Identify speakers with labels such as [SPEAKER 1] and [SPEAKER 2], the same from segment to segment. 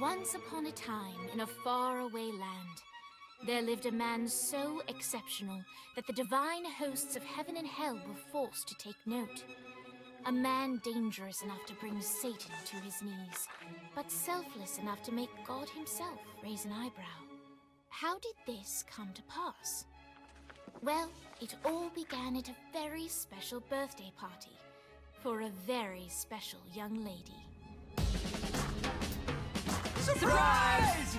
[SPEAKER 1] Once upon a time, in a faraway land, there lived a man so exceptional that the divine hosts of heaven and hell were forced to take note. A man dangerous enough to bring Satan to his knees, but selfless enough to make God himself raise an eyebrow. How did this come to pass? Well, it all began at a very special birthday party for a very special young lady.
[SPEAKER 2] Surprise!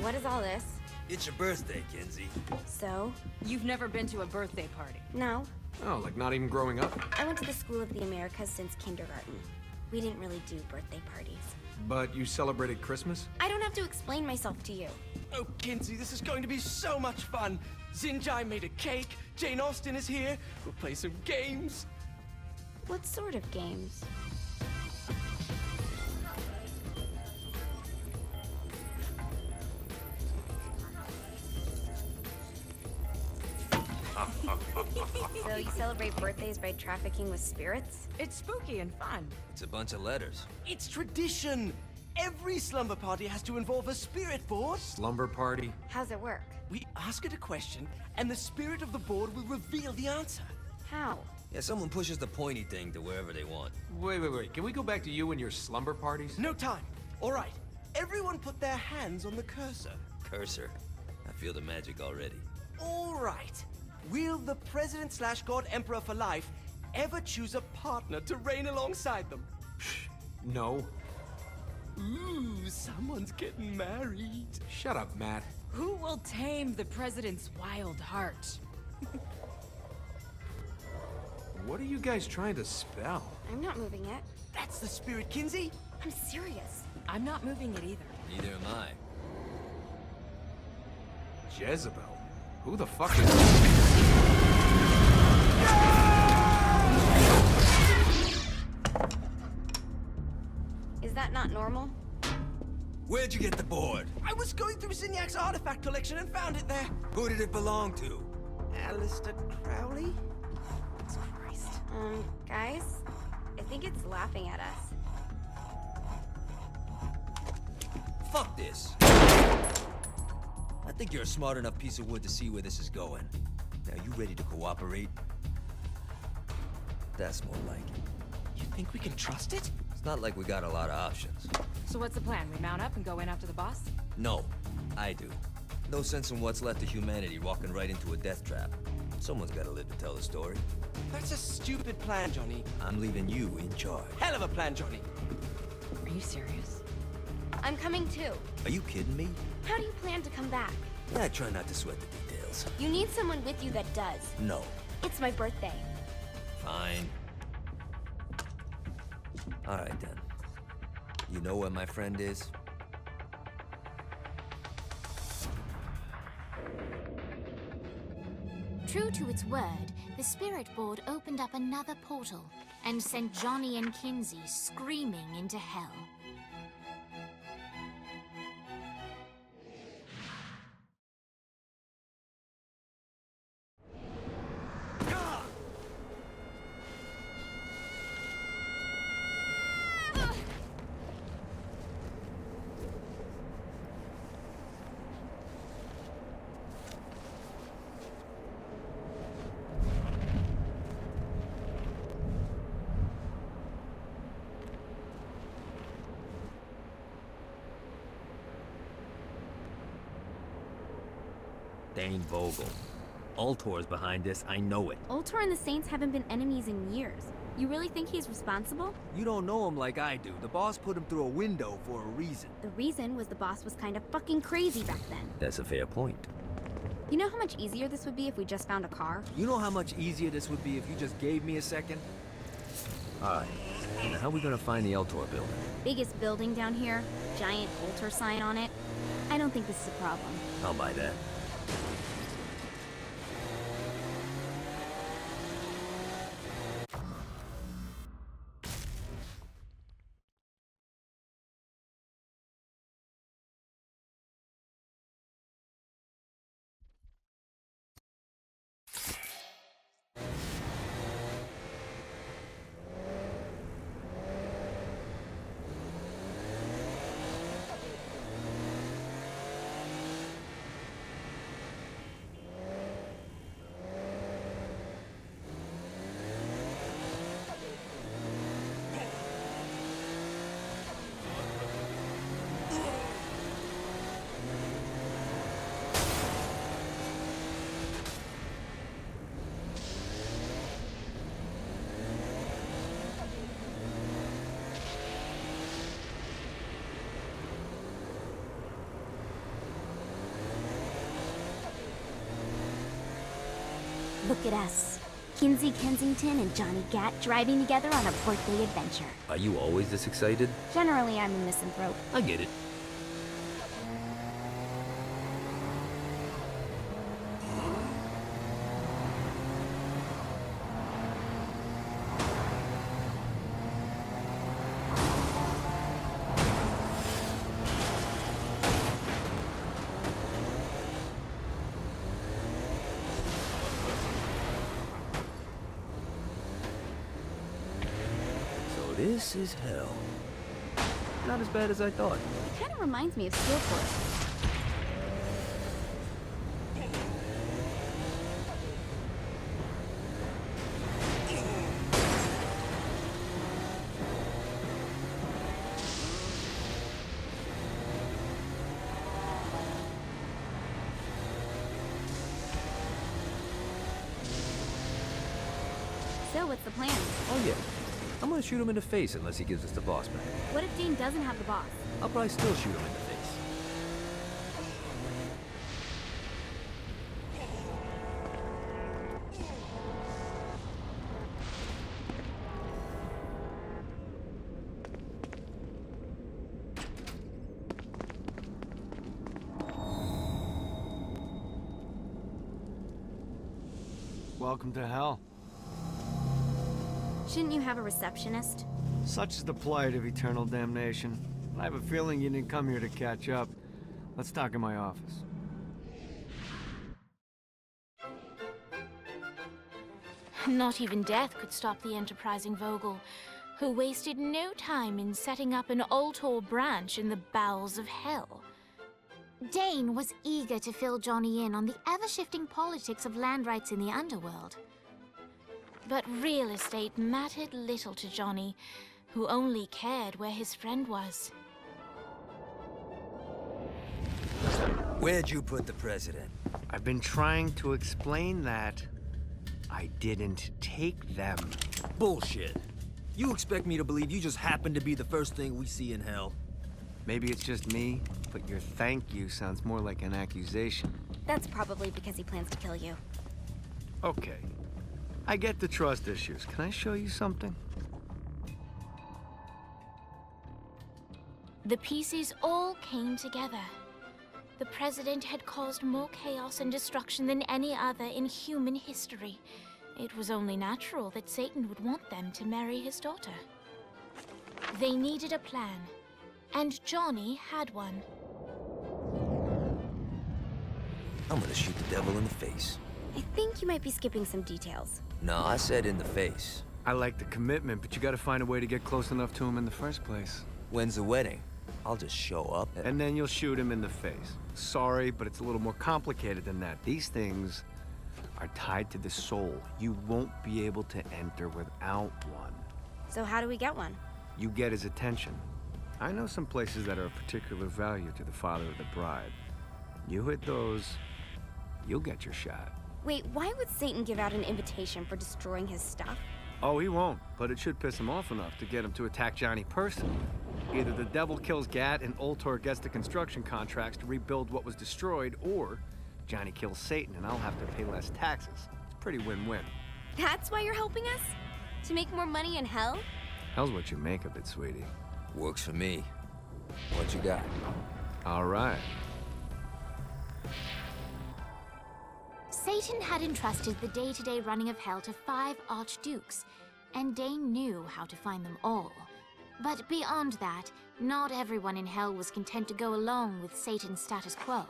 [SPEAKER 3] What is all this?
[SPEAKER 2] It's your birthday, Kinsey.
[SPEAKER 3] So?
[SPEAKER 4] You've never been to a birthday party?
[SPEAKER 3] No.
[SPEAKER 5] Oh, like not even growing up?
[SPEAKER 3] I went to the School of the Americas since kindergarten. We didn't really do birthday parties.
[SPEAKER 5] But you celebrated Christmas?
[SPEAKER 3] I don't have to explain myself to you.
[SPEAKER 6] Oh, Kinsey, this is going to be so much fun. Zinjai made a cake, Jane Austen is here, we'll play some games.
[SPEAKER 3] What sort of games? So you celebrate birthdays by trafficking with spirits?
[SPEAKER 4] It's spooky and fun.
[SPEAKER 2] It's a bunch of letters.
[SPEAKER 6] It's tradition. Every slumber party has to involve a spirit board.
[SPEAKER 5] Slumber party?
[SPEAKER 3] How's it work?
[SPEAKER 6] We ask it a question, and the spirit of the board will reveal the answer.
[SPEAKER 3] How?
[SPEAKER 2] Yeah, someone pushes the pointy thing to wherever they want.
[SPEAKER 5] Wait. Can we go back to you and your slumber parties?
[SPEAKER 6] No time. All right. Everyone put their hands on the cursor.
[SPEAKER 2] Cursor. I feel the magic already.
[SPEAKER 6] All right. Will the President/God Emperor for life ever choose a partner to reign alongside them?
[SPEAKER 5] No.
[SPEAKER 6] Ooh, someone's getting married.
[SPEAKER 5] Shut up, Matt.
[SPEAKER 4] Who will tame the president's wild heart?
[SPEAKER 5] What are you guys trying to spell?
[SPEAKER 3] I'm not moving it.
[SPEAKER 6] That's the spirit, Kinsey.
[SPEAKER 3] I'm serious.
[SPEAKER 4] I'm not moving it either.
[SPEAKER 2] Neither am I.
[SPEAKER 5] Jezebel? Who the fuck is...
[SPEAKER 3] Is that not normal?
[SPEAKER 2] Where'd you get the board?
[SPEAKER 6] I was going through Zignac's artifact collection and found it there.
[SPEAKER 2] Who did it belong to?
[SPEAKER 6] Alistair Crowley? Christ.
[SPEAKER 3] Guys? I think it's laughing at us.
[SPEAKER 2] Fuck this. I think you're a smart enough piece of wood to see where this is going. Now, you ready to cooperate? That's more like it.
[SPEAKER 6] You think we can trust it?
[SPEAKER 2] It's not like we got a lot of options.
[SPEAKER 4] So what's the plan? We mount up and go in after the boss?
[SPEAKER 2] No, I do. No sense in what's left of humanity walking right into a death trap. Someone's gotta live to tell the story.
[SPEAKER 6] That's a stupid plan, Johnny.
[SPEAKER 2] I'm leaving you in charge.
[SPEAKER 6] Hell of a plan, Johnny.
[SPEAKER 4] Are you serious?
[SPEAKER 3] I'm coming too.
[SPEAKER 2] Are you kidding me?
[SPEAKER 3] How do you plan to come back?
[SPEAKER 2] Yeah, I try not to sweat the details.
[SPEAKER 3] You need someone with you that does.
[SPEAKER 2] No.
[SPEAKER 3] It's my birthday.
[SPEAKER 2] Fine. Alright then. You know where my friend is?
[SPEAKER 1] True to its word, the spirit board opened up another portal and sent Johnny and Kinsey screaming into hell.
[SPEAKER 2] Dane Vogel. Ultor's behind this, I know it.
[SPEAKER 3] Ultor and the Saints haven't been enemies in years. You really think he's responsible?
[SPEAKER 2] You don't know him like I do. The boss put him through a window for a reason.
[SPEAKER 3] The reason was the boss was kind of fucking crazy back then.
[SPEAKER 2] That's a fair point.
[SPEAKER 3] You know how much easier this would be if we just found a car?
[SPEAKER 2] You know how much easier this would be if you just gave me a second? Alright. Now how are we gonna find the Ultor building?
[SPEAKER 3] Biggest building down here, giant Ultor sign on it. I don't think this is a problem.
[SPEAKER 2] I'll buy that.
[SPEAKER 3] Look at us. Kinsey Kensington and Johnny Gat driving together on a birthday adventure.
[SPEAKER 2] Are you always this excited?
[SPEAKER 3] Generally, I'm a misanthrope.
[SPEAKER 2] I get it. This is hell. Not as bad as I thought.
[SPEAKER 3] It kind of reminds me of Steelport. So, what's the plan?
[SPEAKER 2] Oh yeah. I'm gonna shoot him in the face unless he gives us the boss back.
[SPEAKER 3] What if Dane doesn't have the boss?
[SPEAKER 2] I'll probably still shoot him in the face.
[SPEAKER 7] Welcome to hell.
[SPEAKER 3] Shouldn't you have a receptionist?
[SPEAKER 7] Such is the plight of eternal damnation. I have a feeling you didn't come here to catch up. Let's talk in my office.
[SPEAKER 1] Not even death could stop the enterprising Vogel, who wasted no time in setting up an Ultor branch in the bowels of hell. Dane was eager to fill Johnny in on the ever-shifting politics of land rights in the underworld. But real estate mattered little to Johnny, who only cared where his friend was.
[SPEAKER 2] Where'd you put the president?
[SPEAKER 7] I've been trying to explain that. I didn't take them.
[SPEAKER 2] Bullshit. You expect me to believe you just happened to be the first thing we see in hell?
[SPEAKER 7] Maybe it's just me, but your thank you sounds more like an accusation.
[SPEAKER 3] That's probably because he plans to kill you.
[SPEAKER 7] Okay. I get the trust issues. Can I show you something?
[SPEAKER 1] The pieces all came together. The president had caused more chaos and destruction than any other in human history. It was only natural that Satan would want them to marry his daughter. They needed a plan, and Johnny had one.
[SPEAKER 2] I'm gonna shoot the devil in the face.
[SPEAKER 3] I think you might be skipping some details.
[SPEAKER 2] No, I said in the face.
[SPEAKER 7] I like the commitment, but you gotta find a way to get close enough to him in the first place.
[SPEAKER 2] When's the wedding? I'll just show up
[SPEAKER 7] And then you'll shoot him in the face. Sorry, but it's a little more complicated than that. These things are tied to the soul. You won't be able to enter without one.
[SPEAKER 3] So how do we get one?
[SPEAKER 7] You get his attention. I know some places that are of particular value to the father of the bride. You hit those, you'll get your shot.
[SPEAKER 3] Wait, why would Satan give out an invitation for destroying his stuff?
[SPEAKER 7] Oh, he won't, but it should piss him off enough to get him to attack Johnny personally. Either the devil kills Gat and Ultor gets the construction contracts to rebuild what was destroyed, or Johnny kills Satan and I'll have to pay less taxes. It's pretty win-win.
[SPEAKER 3] That's why you're helping us? To make more money in hell?
[SPEAKER 7] Hell's what you make of it, sweetie.
[SPEAKER 2] Works for me. What you got?
[SPEAKER 7] All right.
[SPEAKER 1] Satan had entrusted the day-to-day running of hell to 5 archdukes, and Dane knew how to find them all. But beyond that, not everyone in hell was content to go along with Satan's status quo.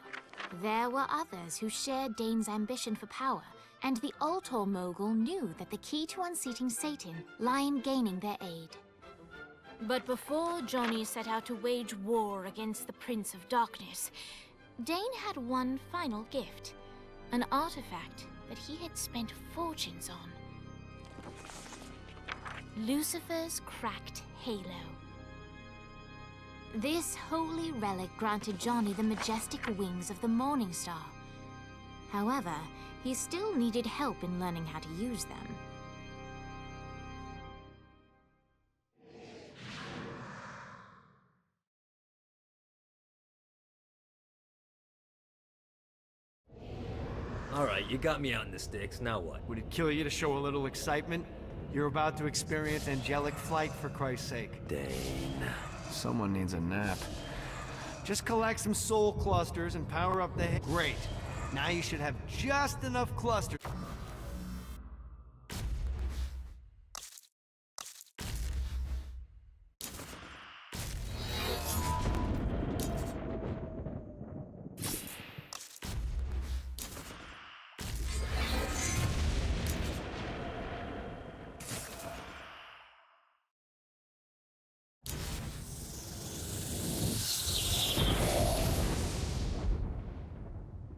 [SPEAKER 1] There were others who shared Dane's ambition for power, and the Ultor mogul knew that the key to unseating Satan lay in gaining their aid. But before Johnny set out to wage war against the Prince of Darkness, Dane had one final gift. An artifact that he had spent fortunes on. Lucifer's cracked halo. This holy relic granted Johnny the majestic wings of the Morning Star. However, he still needed help in learning how to use them.
[SPEAKER 2] Alright, you got me out in the sticks, now what?
[SPEAKER 7] Would it kill you to show a little excitement? You're about to experience angelic flight, for Christ's sake.
[SPEAKER 2] Dane.
[SPEAKER 7] Someone needs a nap. Just collect some soul clusters and power up the head. Great. Now you should have just enough clusters.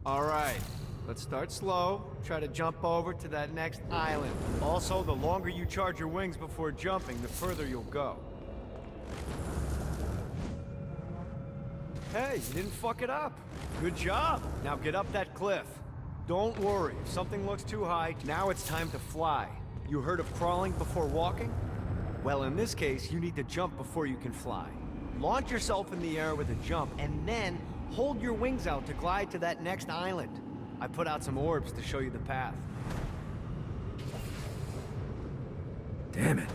[SPEAKER 7] All right, let's start slow. Try to jump over to that next island. Also, the longer you charge your wings before jumping, the further you'll go. Hey, you didn't fuck it up. Good job. Now get up that cliff. Don't worry, if something looks too high, now it's time to fly. You heard of crawling before walking? Well, in this case, you need to jump before you can fly. Launch yourself in the air with a jump, and then hold your wings out to glide to that next island. I put out some orbs to show you the path.
[SPEAKER 2] Damn it.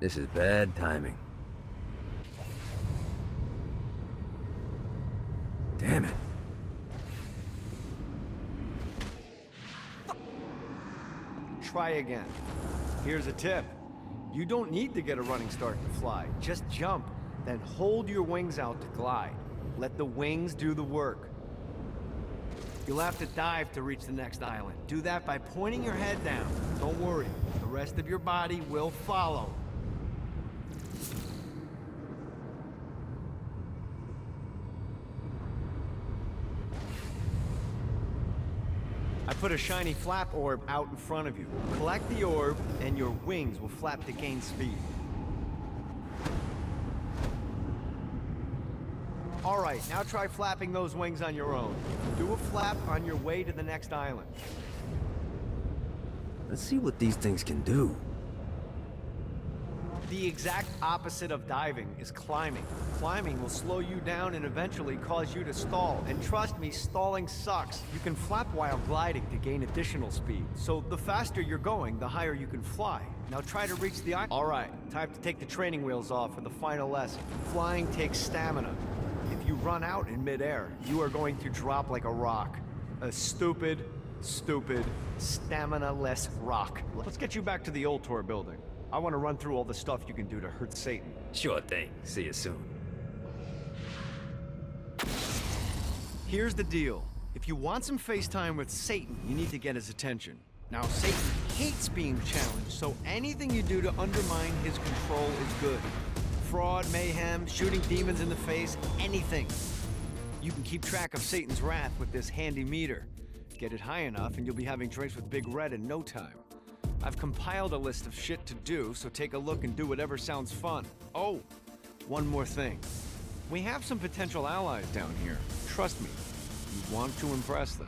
[SPEAKER 2] This is bad timing. Damn it.
[SPEAKER 7] Try again. Here's a tip. You don't need to get a running start to fly. Just jump, then hold your wings out to glide. Let the wings do the work. You'll have to dive to reach the next island. Do that by pointing your head down. Don't worry, the rest of your body will follow. I put a shiny flap orb out in front of you. Collect the orb, and your wings will flap to gain speed. All right, now try flapping those wings on your own. Do a flap on your way to the next island.
[SPEAKER 2] Let's see what these things can do.
[SPEAKER 7] The exact opposite of diving is climbing. Climbing will slow you down and eventually cause you to stall. And trust me, stalling sucks. You can flap while gliding to gain additional speed. So the faster you're going, the higher you can fly. Now try to reach the island. All right, time to take the training wheels off for the final lesson. Flying takes stamina. If you run out in midair, you are going to drop like a rock. A stupid, stamina-less rock. Let's get you back to the old tour building. I want to run through all the stuff you can do to hurt Satan.
[SPEAKER 2] Sure thing. See you soon.
[SPEAKER 7] Here's the deal. If you want some FaceTime with Satan, you need to get his attention. Now, Satan hates being challenged, so anything you do to undermine his control is good. Fraud, mayhem, shooting demons in the face, anything. You can keep track of Satan's wrath with this handy meter. Get it high enough and you'll be having drinks with Big Red in no time. I've compiled a list of shit to do, so take a look and do whatever sounds fun. Oh, one more thing. We have some potential allies down here. Trust me, you want to impress them.